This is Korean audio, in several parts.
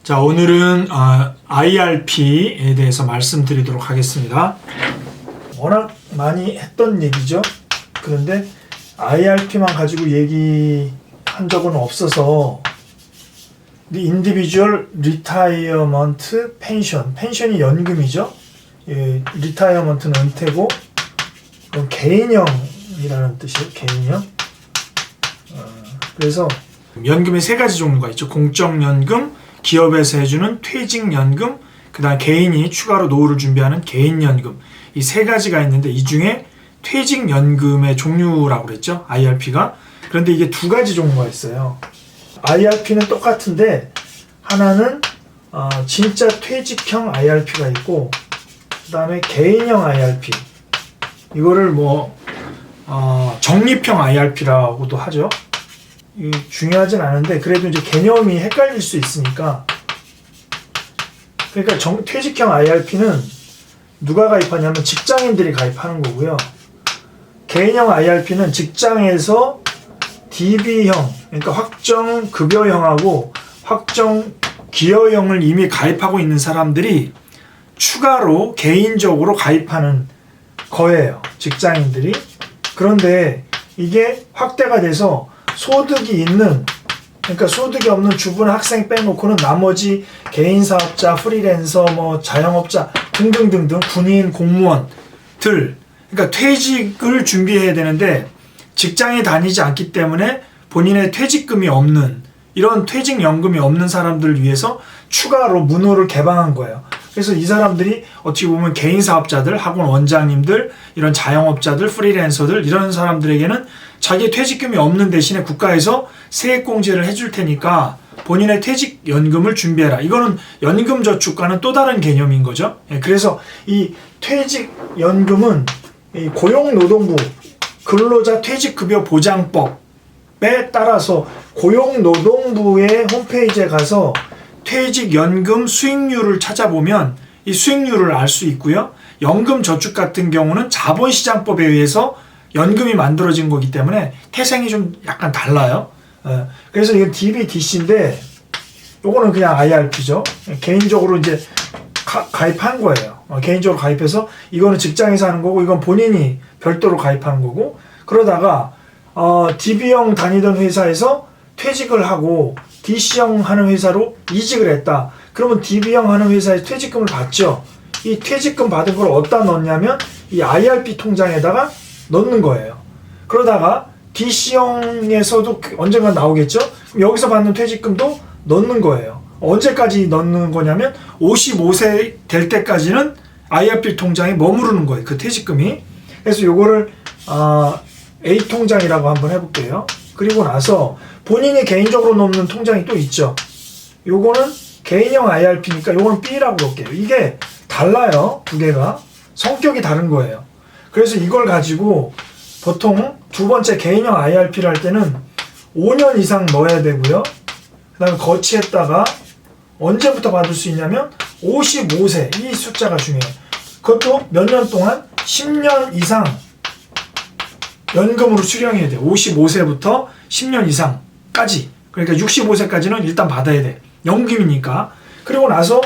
자, 오늘은 IRP에 대해서 말씀드리도록 하겠습니다. 워낙 많이 했던 얘기죠. 그런데 IRP만 가지고 얘기한 적은 없어서 The Individual Retirement Pension, 펜션이 연금이죠. 예, 리타이어먼트는 은퇴고, 그건 개인형이라는 뜻이에요. 개인형. 그래서 연금의 세 가지 종류가 있죠. 공적연금, 기업에서 해주는 퇴직연금, 그 다음 개인이 추가로 노후를 준비하는 개인연금. 이 세 가지가 있는데 이 중에 퇴직연금의 종류라고 그랬죠. IRP가. 그런데 이게 두 가지 종류가 있어요. IRP는 똑같은데 하나는 진짜 퇴직형 IRP가 있고, 그 다음에 개인형 IRP. 이거를 적립형 IRP라고도 하죠. 중요하진 않은데 그래도 이제 개념이 헷갈릴 수 있으니까. 그러니까 퇴직형 IRP는 누가 가입하냐면 직장인들이 가입하는 거고요. 개인형 IRP는 직장에서 DB형, 그러니까 확정 급여형하고 확정 기여형을 이미 가입하고 있는 사람들이 추가로 개인적으로 가입하는 거예요. 직장인들이. 그런데 이게 확대가 돼서 소득이 있는, 그러니까 소득이 없는 주부나 학생 빼놓고는 나머지 개인 사업자, 프리랜서, 자영업자 등등등등, 군인, 공무원들, 그러니까 퇴직을 준비해야 되는데 직장에 다니지 않기 때문에 본인의 퇴직금이 없는, 이런 퇴직연금이 없는 사람들을 위해서 추가로 문호를 개방한 거예요. 그래서 이 사람들이 어떻게 보면 개인 사업자들, 학원 원장님들, 이런 자영업자들, 프리랜서들, 이런 사람들에게는 자기 퇴직금이 없는 대신에 국가에서 세액공제를 해줄 테니까 본인의 퇴직연금을 준비해라. 이거는 연금저축과는 또 다른 개념인 거죠. 그래서 이 퇴직연금은 이 고용노동부 근로자 퇴직급여 보장법에 따라서 고용노동부의 홈페이지에 가서 퇴직연금 수익률을 찾아보면 이 수익률을 알 수 있고요. 연금저축 같은 경우는 자본시장법에 의해서 연금이 만들어진 거기 때문에 태생이 좀 약간 달라요. 그래서 이건 DB/DC인데 요거는 그냥 IRP죠. 개인적으로 이제 가입한 거예요. 개인적으로 가입해서 이거는 직장에서 하는 거고, 이건 본인이 별도로 가입하는 거고, 그러다가 DB형 다니던 회사에서 퇴직을 하고 DC형 하는 회사로 이직을 했다. 그러면 DB형 하는 회사에 퇴직금을 받죠. 이 퇴직금 받은 걸 어디다 넣냐면 이 IRP 통장에다가 넣는 거예요. 그러다가 DC형에서도 언젠가 나오겠죠. 여기서 받는 퇴직금도 넣는 거예요. 언제까지 넣는 거냐면 55세 될 때까지는 IRP 통장에 머무르는 거예요. 그 퇴직금이. 그래서 요거를 A 통장이라고 한번 해볼게요. 그리고 나서 본인이 개인적으로 넣는 통장이 또 있죠. 요거는 개인형 IRP니까 요거는 B라고 볼게요. 이게 달라요. 두 개가. 성격이 다른 거예요. 그래서 이걸 가지고 보통 두 번째 개인형 IRP를 할 때는 5년 이상 넣어야 되고요. 그 다음에 거치했다가 언제부터 받을 수 있냐면 55세, 이 숫자가 중요해요. 그것도 몇 년 동안 10년 이상 연금으로 수령해야 돼요. 55세부터 10년 이상까지. 그러니까 65세까지는 일단 받아야 돼. 연금이니까. 그리고 나서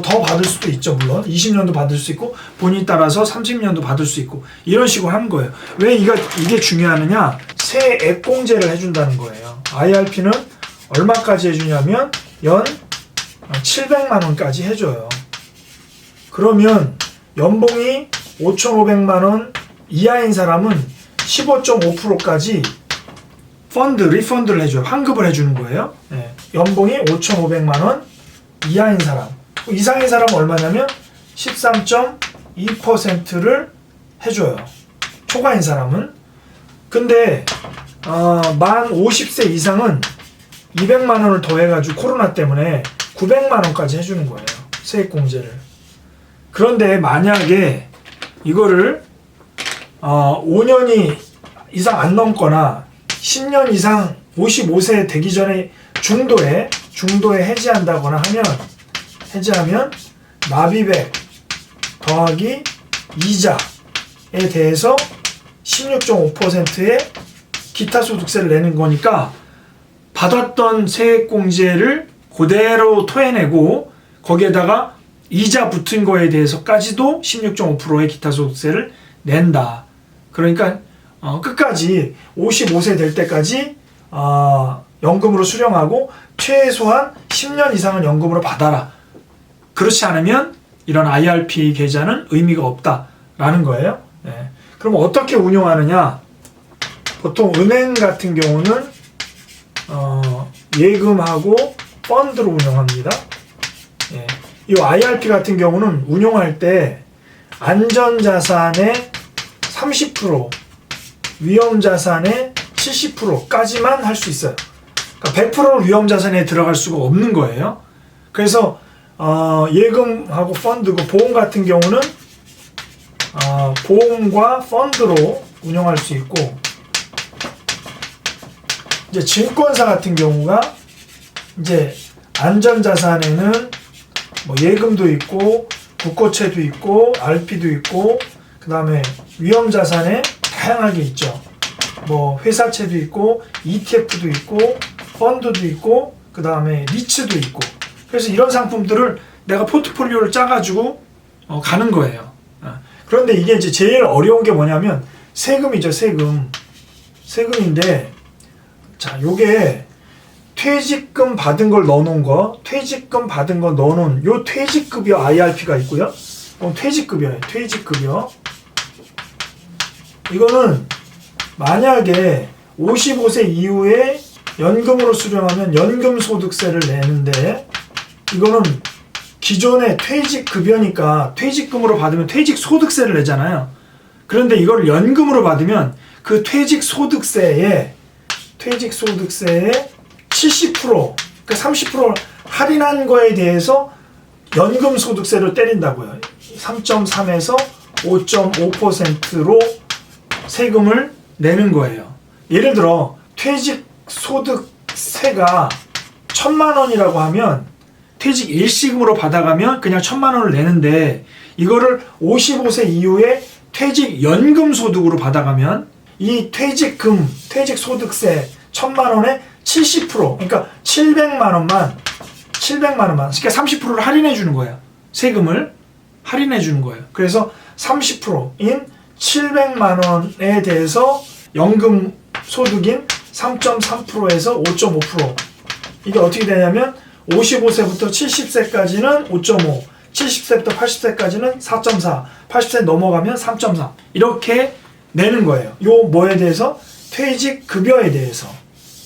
더 받을 수도 있죠. 물론 20년도 받을 수 있고 본인 따라서 30년도 받을 수 있고 이런 식으로 하는 거예요. 왜 이게 중요하느냐? 세액공제를 해준다는 거예요. IRP는 얼마까지 해주냐면 연 700만 원까지 해줘요. 그러면 연봉이 5,500만 원 이하인 사람은 15.5%까지 리펀드를 해줘요. 환급을 해주는 거예요. 네. 연봉이 5,500만 원 이하인 사람. 이상인 사람은 얼마냐면 13.2%를 해줘요. 초과인 사람은. 근데 만 50세 이상은 200만 원을 더해가지고 코로나 때문에 900만 원까지 해주는 거예요. 세액공제를. 그런데 만약에 이거를 5년이 이상 안 넘거나 10년 이상 55세 되기 전에 중도에 해지한다거나 해지하면 납입액 더하기 이자에 대해서 16.5%의 기타 소득세를 내는 거니까 받았던 세액공제를 그대로 토해내고 거기에다가 이자 붙은 거에 대해서까지도 16.5%의 기타소득세를 낸다. 그러니까 끝까지 55세 될 때까지 연금으로 수령하고 최소한 10년 이상은 연금으로 받아라. 그렇지 않으면 이런 IRP 계좌는 의미가 없다라는 거예요. 네. 그럼 어떻게 운용하느냐? 보통 은행 같은 경우는 예금하고 펀드로 운영합니다. 예. 이 IRP 같은 경우는 운용할 때 안전자산의 30%, 위험자산의 70%까지만 할 수 있어요. 그러니까 100%는 위험자산에 들어갈 수가 없는 거예요. 그래서 예금하고 펀드고 보험 같은 경우는 보험과 펀드로 운영할 수 있고, 이제 증권사 같은 경우가 이제 안전자산에는 뭐 예금도 있고 국고채도 있고 RP도 있고 그 다음에 위험자산에 다양하게 있죠. 뭐 회사채도 있고 ETF도 있고 펀드도 있고 그 다음에 리츠도 있고. 그래서 이런 상품들을 내가 포트폴리오를 짜가지고 가는 거예요. 그런데 이게 이제 제일 어려운 게 뭐냐면 세금이죠. 세금인데, 자, 요게 퇴직금 받은 걸 넣어놓은 거, 퇴직금 받은 거 넣어놓은 요 퇴직급여 IRP가 있고요. 퇴직급여예요. 퇴직급여. 이거는 만약에 55세 이후에 연금으로 수령하면 연금소득세를 내는데, 이거는 기존의 퇴직급여니까 퇴직금으로 받으면 퇴직소득세를 내잖아요. 그런데 이걸 연금으로 받으면 그 퇴직소득세에 70%, 그 30% 할인한 거에 대해서 연금소득세를 때린다고요. 3.3에서 5.5%로 세금을 내는 거예요. 예를 들어 퇴직소득세가 1,000만 원이라고 하면 퇴직 일시금으로 받아가면 그냥 1,000만 원을 내는데, 이거를 55세 이후에 퇴직연금소득으로 받아가면 이 퇴직소득세 1,000만 원에 70%, 그러니까 700만 원만, 그러니까 30%를 할인해 주는 거예요. 세금을 할인해 주는 거예요. 그래서 30%인 700만 원에 대해서 연금 소득인 3.3%에서 5.5%. 이게 어떻게 되냐면 55세부터 70세까지는 5.5, 70세부터 80세까지는 4.4, 80세 넘어가면 3.3 이렇게 내는 거예요. 요 뭐에 대해서? 퇴직급여에 대해서.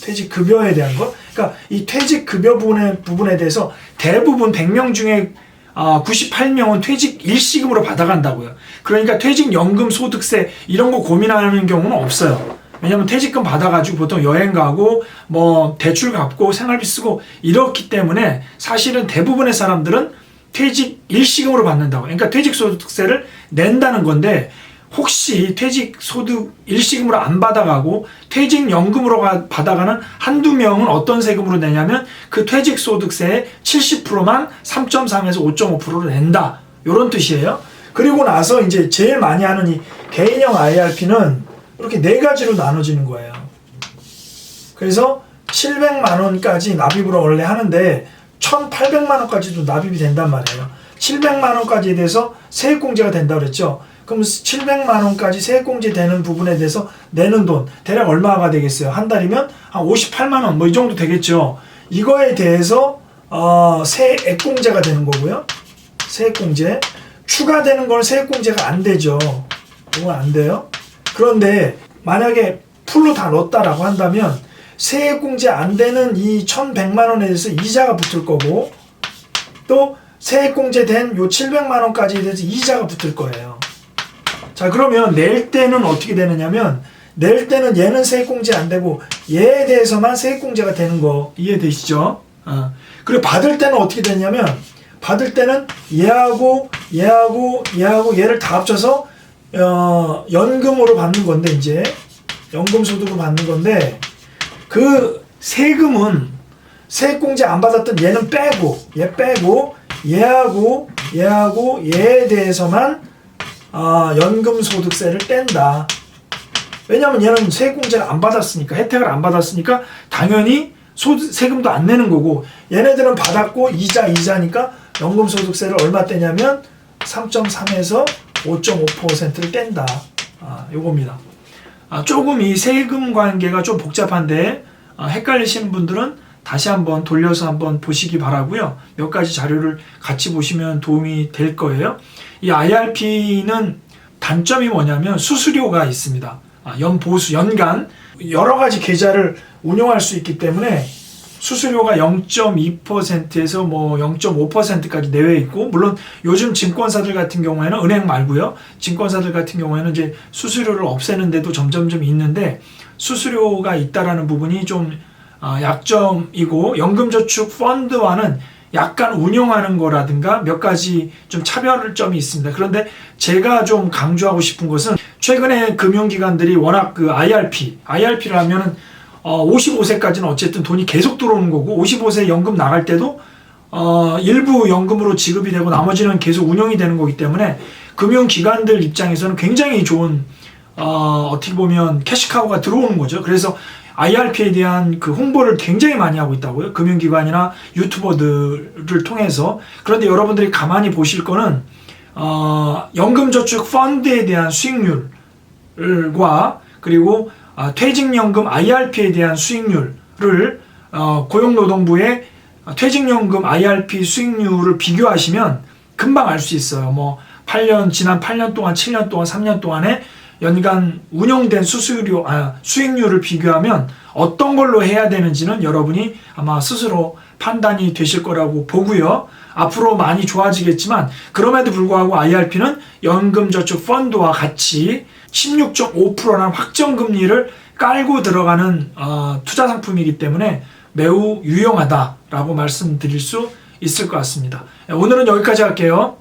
퇴직급여에 대한 것. 그러니까 이 퇴직급여 부분에 대해서 대부분 100명 중에 98명은 퇴직 일시금으로 받아간다고요. 그러니까 퇴직연금 소득세 이런 거 고민하는 경우는 없어요. 왜냐면 퇴직금 받아가지고 보통 여행 가고 뭐 대출 갚고 생활비 쓰고 이렇기 때문에 사실은 대부분의 사람들은 퇴직 일시금으로 받는다고. 그러니까 퇴직소득세를 낸다는 건데, 혹시 퇴직소득 일시금으로 안 받아가고 퇴직연금으로 받아가는 한두 명은 어떤 세금으로 내냐면 그 퇴직소득세의 70%만 3.3에서 5.5%를 낸다. 요런 뜻이에요. 그리고 나서 이제 제일 많이 하는 이 개인형 IRP는 이렇게 네 가지로 나눠지는 거예요. 그래서 700만 원까지 납입을 원래 하는데 1,800만 원까지도 납입이 된단 말이에요. 700만 원까지에 대해서 세액공제가 된다고 그랬죠. 그럼 700만 원까지 세액공제 되는 부분에 대해서 내는 돈 대략 얼마가 되겠어요? 한 달이면 한 58만 원 뭐 이 정도 되겠죠. 이거에 대해서 세액공제가 되는 거고요. 세액공제. 추가되는 건 세액공제가 안 되죠. 이건 안 돼요. 그런데 만약에 풀로 다 넣었다라고 한다면 세액공제 안 되는 이 1,100만 원에 대해서 이자가 붙을 거고, 또 세액공제 된 요 700만 원까지에 대해서 이자가 붙을 거예요. 자, 그러면 낼 때는 어떻게 되느냐면, 낼 때는 얘는 세액공제 안 되고 얘에 대해서만 세액공제가 되는 거 이해되시죠? 그리고 받을 때는 어떻게 되냐면, 받을 때는 얘하고 얘를 다 합쳐서 연금으로 받는 건데, 이제 연금소득으로 받는 건데, 그 세금은 세액공제 안 받았던 얘는 빼고 얘하고 얘에 대해서만 연금소득세를 뗀다. 왜냐면 얘는 세액공제를 안 받았으니까, 혜택을 안 받았으니까 당연히 세금도 안 내는 거고, 얘네들은 받았고 이자니까 연금소득세를 얼마 떼냐면 3.3에서 5.5%를 뗀다. 요겁니다. 조금 이 세금 관계가 좀 복잡한데 헷갈리시는 분들은 다시 한번 돌려서 한번 보시기 바라고요. 몇 가지 자료를 같이 보시면 도움이 될 거예요. 이 IRP는 단점이 뭐냐면 수수료가 있습니다. 연보수, 연간 여러 가지 계좌를 운용할 수 있기 때문에 수수료가 0.2%에서 뭐 0.5%까지 내외 있고, 물론 요즘 증권사들 같은 경우에는, 은행 말고요, 증권사들 같은 경우에는 이제 수수료를 없애는 데도 점점점 있는데, 수수료가 있다라는 부분이 좀 약점이고, 연금저축 펀드와는 약간 운용하는 거라든가 몇 가지 좀 차별점이 있습니다. 그런데 제가 좀 강조하고 싶은 것은, 최근에 금융기관들이 워낙 그 IRP를 하면은 55세까지는 어쨌든 돈이 계속 들어오는 거고, 55세 연금 나갈 때도 일부 연금으로 지급이 되고 나머지는 계속 운용이 되는 거기 때문에 금융기관들 입장에서는 굉장히 좋은 어떻게 보면 캐시카우가 들어오는 거죠. 그래서 IRP에 대한 그 홍보를 굉장히 많이 하고 있다고요. 금융기관이나 유튜버들을 통해서. 그런데 여러분들이 가만히 보실 거는 연금저축 펀드에 대한 수익률과 그리고 퇴직연금 IRP에 대한 수익률을 고용노동부의 퇴직연금 IRP 수익률을 비교하시면 금방 알 수 있어요. 뭐 지난 8년 동안, 7년 동안, 3년 동안에 연간 운용된 수익률을 비교하면 어떤 걸로 해야 되는지는 여러분이 아마 스스로 판단이 되실 거라고 보고요. 앞으로 많이 좋아지겠지만, 그럼에도 불구하고 IRP는 연금저축 펀드와 같이 16.5%라는 확정금리를 깔고 들어가는 투자 상품이기 때문에 매우 유용하다라고 말씀드릴 수 있을 것 같습니다. 오늘은 여기까지 할게요.